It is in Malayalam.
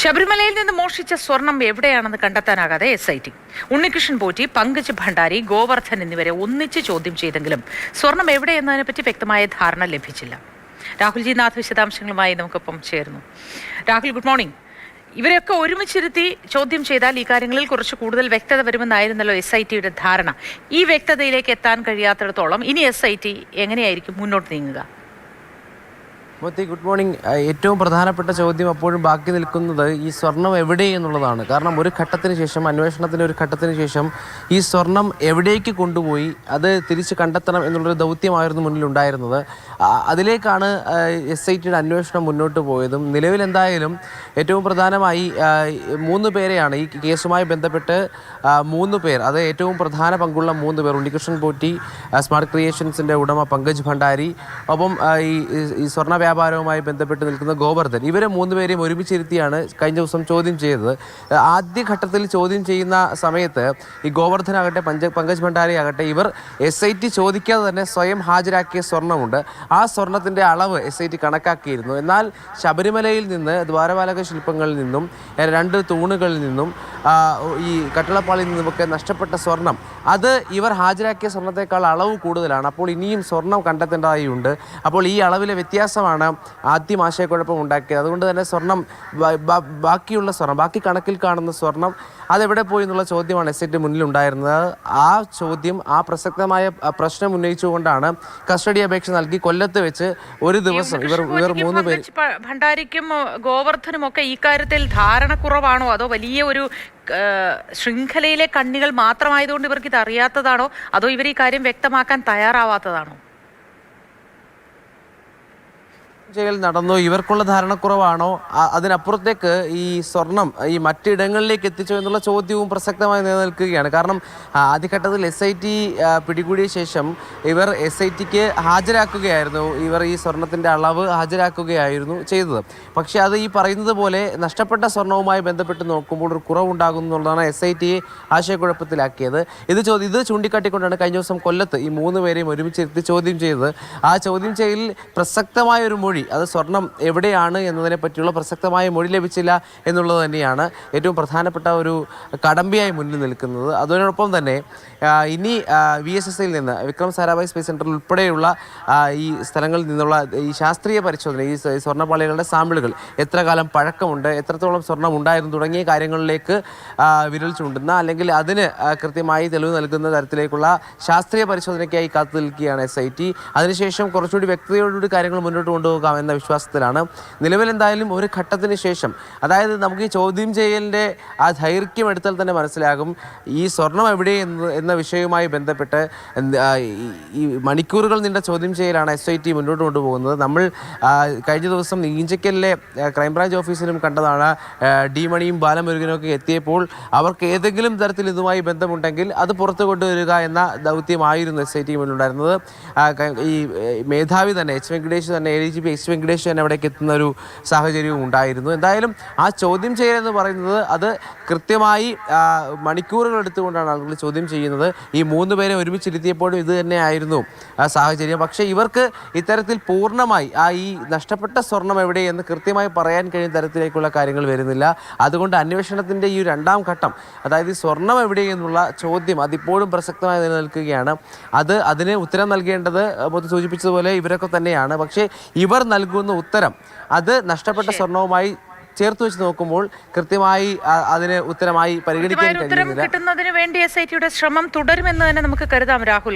ശബരിമലയിൽ നിന്ന് മോഷ്ടിച്ച സ്വർണം എവിടെയാണെന്ന് കണ്ടെത്താനാകാതെ SIT. ഉണ്ണികൃഷ്ണൻ പോറ്റി, പങ്കജ് ഭണ്ഡാരി, ഗോവർദ്ധൻ എന്നിവരെ ഒന്നിച്ച് ചോദ്യം ചെയ്തെങ്കിലും സ്വർണം എവിടെയെന്നതിനെപ്പറ്റി വ്യക്തമായ ധാരണ ലഭിച്ചില്ല. രാഹുൽ ജി നാഥ് വിശദാംശങ്ങളുമായി നമുക്കൊപ്പം ചേർന്നു. Rahul, good morning. ഇവരെയൊക്കെ ഒരുമിച്ചിരുത്തി ചോദ്യം ചെയ്താൽ ഈ കാര്യങ്ങളിൽ കുറച്ച് കൂടുതൽ വ്യക്തത വരുമെന്നായിരുന്നല്ലോ SITയുടെ ധാരണ. ഈ വ്യക്തതയിലേക്ക് എത്താൻ കഴിയാത്തിടത്തോളം ഇനി SIT എങ്ങനെയായിരിക്കും മുന്നോട്ട് നീങ്ങുക? Good morning. ഏറ്റവും പ്രധാനപ്പെട്ട ചോദ്യം അപ്പോഴും ബാക്കി നിൽക്കുന്നത് ഈ സ്വർണം എവിടെ എന്നുള്ളതാണ്. കാരണം ഒരു ഘട്ടത്തിന് ശേഷം, അന്വേഷണത്തിൻ്റെ ഒരു ഘട്ടത്തിന് ശേഷം ഈ സ്വർണം എവിടേക്ക് കൊണ്ടുപോയി അത് തിരിച്ച് കണ്ടെത്തണം എന്നുള്ളൊരു ദൗത്യമായിരുന്നു മുന്നിലുണ്ടായിരുന്നത്. അതിലേക്കാണ് SITയുടെ അന്വേഷണം മുന്നോട്ട് പോയതും. നിലവിൽ എന്തായാലും ഏറ്റവും പ്രധാനമായി 3 പേരെയാണ് ഈ കേസുമായി ബന്ധപ്പെട്ട് 3 പേർ, അത് ഏറ്റവും പ്രധാന പങ്കുള്ള 3 പേർ. ഉണ്ണികൃഷ്ണൻ പോറ്റി, സ്മാർട്ട് ക്രിയേഷൻസിൻ്റെ ഉടമ പങ്കജ് ഭണ്ഡാരി, ഒപ്പം ഈ സ്വർണ്ണ വ്യാപാരവുമായി ബന്ധപ്പെട്ട് നിൽക്കുന്ന ഗോവർദ്ധൻ, ഇവരെ 3 പേരെയും ഒരുമിച്ചിരുത്തിയാണ് കഴിഞ്ഞ ദിവസം ചോദ്യം ചെയ്തത്. ആദ്യഘട്ടത്തിൽ ചോദ്യം ചെയ്യുന്ന സമയത്ത് ഈ ഗോവർദ്ധനാകട്ടെ പങ്കജ് ഭണ്ഡാരി ആകട്ടെ, ഇവർ SIT ചോദിക്കാതെ തന്നെ സ്വയം ഹാജരാക്കിയ സ്വർണ്ണമുണ്ട്. ആ സ്വർണത്തിൻ്റെ അളവ് SIT കണക്കാക്കിയിരുന്നു. എന്നാൽ ശബരിമലയിൽ നിന്ന്, ദ്വാരപാലക ശില്പങ്ങളിൽ നിന്നും, 2 തൂണുകളിൽ നിന്നും, ഈ കട്ടിളപ്പാളിയിൽ നിന്നുമൊക്കെ നഷ്ടപ്പെട്ട സ്വർണം, അത് ഇവർ ഹാജരാക്കിയ സ്വർണത്തേക്കാൾ അളവ് കൂടുതലാണ്. അപ്പോൾ ഇനിയും സ്വർണം കണ്ടെത്തേണ്ടതായുണ്ട്. അപ്പോൾ ഈ അളവിലെ വ്യത്യാസമാണ് ആദ്യം ആശയക്കുഴപ്പം ഉണ്ടാക്കിയത്. അതുകൊണ്ട് തന്നെ സ്വർണം, ബാക്കിയുള്ള സ്വർണം, ബാക്കി കണക്കിൽ കാണുന്ന സ്വർണം അതെവിടെ പോയി എന്നുള്ള ചോദ്യമാണ് SIT മുന്നിലുണ്ടായിരുന്നത്. ആ ചോദ്യം, ആ പ്രസക്തമായ പ്രശ്നം ഉന്നയിച്ചുകൊണ്ടാണ് കസ്റ്റഡി അപേക്ഷ നൽകി കൊല്ലത്ത് വെച്ച് ഒരു ദിവസം ഇവർ 3 പേർ. ഭണ്ഡാരിക്കും ഗോവർദ്ധനും ഒക്കെ ഈ കാര്യത്തിൽ ധാരണക്കുറവാണോ, അതോ വലിയ ഒരു ശൃംഖലയിലെ കണ്ണികൾ മാത്രമായതുകൊണ്ട് ഇവർക്ക് ഇത് അറിയാത്തതാണോ, അതോ ഇവർ ഈ കാര്യം വ്യക്തമാക്കാൻ തയ്യാറാവാത്തതാണോ? നടന്നോ, ഇവർക്കുള്ള ധാരണക്കുറവാണോ, അതിനപ്പുറത്തേക്ക് ഈ സ്വർണം ഈ മറ്റിടങ്ങളിലേക്ക് എത്തിച്ചോ എന്നുള്ള ചോദ്യവും പ്രസക്തമായി നിലനിൽക്കുകയാണ്. കാരണം ആദ്യഘട്ടത്തിൽ SIT പിടികൂടിയ ശേഷം ഇവർ SITക്ക് ഹാജരാക്കുകയായിരുന്നു, ഇവർ ഈ സ്വർണത്തിൻ്റെ അളവ് ഹാജരാക്കുകയായിരുന്നു ചെയ്തത്. പക്ഷേ അത് ഈ പറയുന്നത് പോലെ നഷ്ടപ്പെട്ട സ്വർണവുമായി ബന്ധപ്പെട്ട് നോക്കുമ്പോൾ ഒരു കുറവുണ്ടാകുന്നു എന്നുള്ളതാണ് SITയെ ആശയക്കുഴപ്പത്തിലാക്കിയത്. ഇത് ചൂണ്ടിക്കാട്ടിക്കൊണ്ടാണ് കഴിഞ്ഞ ദിവസം കൊല്ലത്ത് ഈ 3 പേരെയും ഒരുമിച്ചിരുത്തി ചോദ്യം ചെയ്തത്. ആ ചോദ്യം ചെയ്യലിൽ പ്രസക്തമായ ഒരു മൊഴി, അത് സ്വർണം എവിടെയാണ് എന്നതിനെ പറ്റിയുള്ള പ്രസക്തമായ മൊഴി ലഭിച്ചില്ല എന്നുള്ളത് തന്നെയാണ് ഏറ്റവും പ്രധാനപ്പെട്ട ഒരു കടമ്പയായി മുന്നിൽ നിൽക്കുന്നത്. അതിനോടൊപ്പം തന്നെ ഇനി VSSയിൽ നിന്ന്, വിക്രം സാരാഭായ് സ്പേസ് സെൻറ്ററിൽ ഉൾപ്പെടെയുള്ള ഈ സ്ഥലങ്ങളിൽ നിന്നുള്ള ഈ ശാസ്ത്രീയ പരിശോധന, ഈ സ്വർണ്ണപ്പാളികളുടെ സാമ്പിളുകൾ, എത്ര കാലം പഴക്കമുണ്ട്, എത്രത്തോളം സ്വർണം ഉണ്ടായിരുന്നു തുടങ്ങിയ കാര്യങ്ങളിലേക്ക് വിരൽ ചൂണ്ടുന്ന, അല്ലെങ്കിൽ അതിന് കൃത്യമായി തെളിവ് നൽകുന്ന തരത്തിലേക്കുള്ള ശാസ്ത്രീയ പരിശോധനയ്ക്കായി കാത്തു നിൽക്കുകയാണ് SIT. അതിനുശേഷം കുറച്ചുകൂടി വ്യക്തതയോടുകൂടി കാര്യങ്ങൾ മുന്നോട്ട് കൊണ്ടുപോകാം എന്ന വിശ്വാസത്തിലാണ്. നിലവിൽ എന്തായാലും ഒരു ഘട്ടത്തിന് ശേഷം, അതായത് നമുക്ക് ഈ ചോദ്യം ചെയ്യലിൻ്റെ ആ ദൈർഘ്യം എടുത്താൽ തന്നെ മനസ്സിലാകും ഈ സ്വർണം എവിടെ എന്ന വിഷയവുമായി ബന്ധപ്പെട്ട് ഈ മണിക്കൂറുകൾ നീണ്ട ചോദ്യം ചെയ്യലാണ് SIT മുന്നോട്ട് കൊണ്ടുപോകുന്നത്. നമ്മൾ കഴിഞ്ഞ ദിവസം ഈഞ്ചക്കലിലെ ക്രൈംബ്രാഞ്ച് ഓഫീസിലും കണ്ടതാണ്. ഡി മണിയും ബാലമുരുകനും ഒക്കെ എത്തിയപ്പോൾ അവർക്ക് ഏതെങ്കിലും തരത്തിൽ ഇതുമായി ബന്ധമുണ്ടെങ്കിൽ അത് പുറത്തു കൊണ്ടുവരിക എന്ന ദൗത്യമായിരുന്നു SIT മുന്നിലുണ്ടായിരുന്നത്. ഈ മേധാവി തന്നെ വെങ്കടേഷ് തന്നെ, ADGP വെങ്കടേഷ് തന്നെ അവിടേക്ക് എത്തുന്ന ഒരു സാഹചര്യവും ഉണ്ടായിരുന്നു. എന്തായാലും ആ ചോദ്യം ചെയ്യലെന്ന് പറയുന്നത് അത് കൃത്യമായി മണിക്കൂറുകൾ എടുത്തുകൊണ്ടാണ് ആളുകൾ ചോദ്യം ചെയ്യുന്നത്. ഈ 3 പേരെ ഒരുമിച്ചിരുത്തിയപ്പോഴും ഇത് തന്നെയായിരുന്നു സാഹചര്യം. പക്ഷേ ഇവർക്ക് ഇത്തരത്തിൽ പൂർണ്ണമായി ഈ നഷ്ടപ്പെട്ട സ്വർണം എവിടെയെന്ന് കൃത്യമായി പറയാൻ കഴിയുന്ന തരത്തിലേക്കുള്ള കാര്യങ്ങൾ വരുന്നില്ല. അതുകൊണ്ട് അന്വേഷണത്തിൻ്റെ ഈ 2ാം ഘട്ടം, അതായത് ഈ സ്വർണം എവിടെയെന്നുള്ള ചോദ്യം, അതിപ്പോഴും പ്രസക്തമായി നിലനിൽക്കുകയാണ്. അതിന് ഉത്തരം നൽകേണ്ടത് സൂചിപ്പിച്ചതുപോലെ ഇവരൊക്കെ തന്നെയാണ്. പക്ഷേ ഇവർ നൽകുന്ന ഉത്തരം അത് നഷ്ടപ്പെട്ട സ്വർണവുമായി ചേർത്ത് വെച്ച് നോക്കുമ്പോൾ കൃത്യമായി അതിന് ഉത്തരമായി പരിഗണിക്കാൻ കഴിയുന്നില്ല. കിട്ടുന്നതിന് വേണ്ടി SITയുടെ ശ്രമം തുടരുമെന്ന് തന്നെ നമുക്ക് കരുതാം, രാഹുൽ.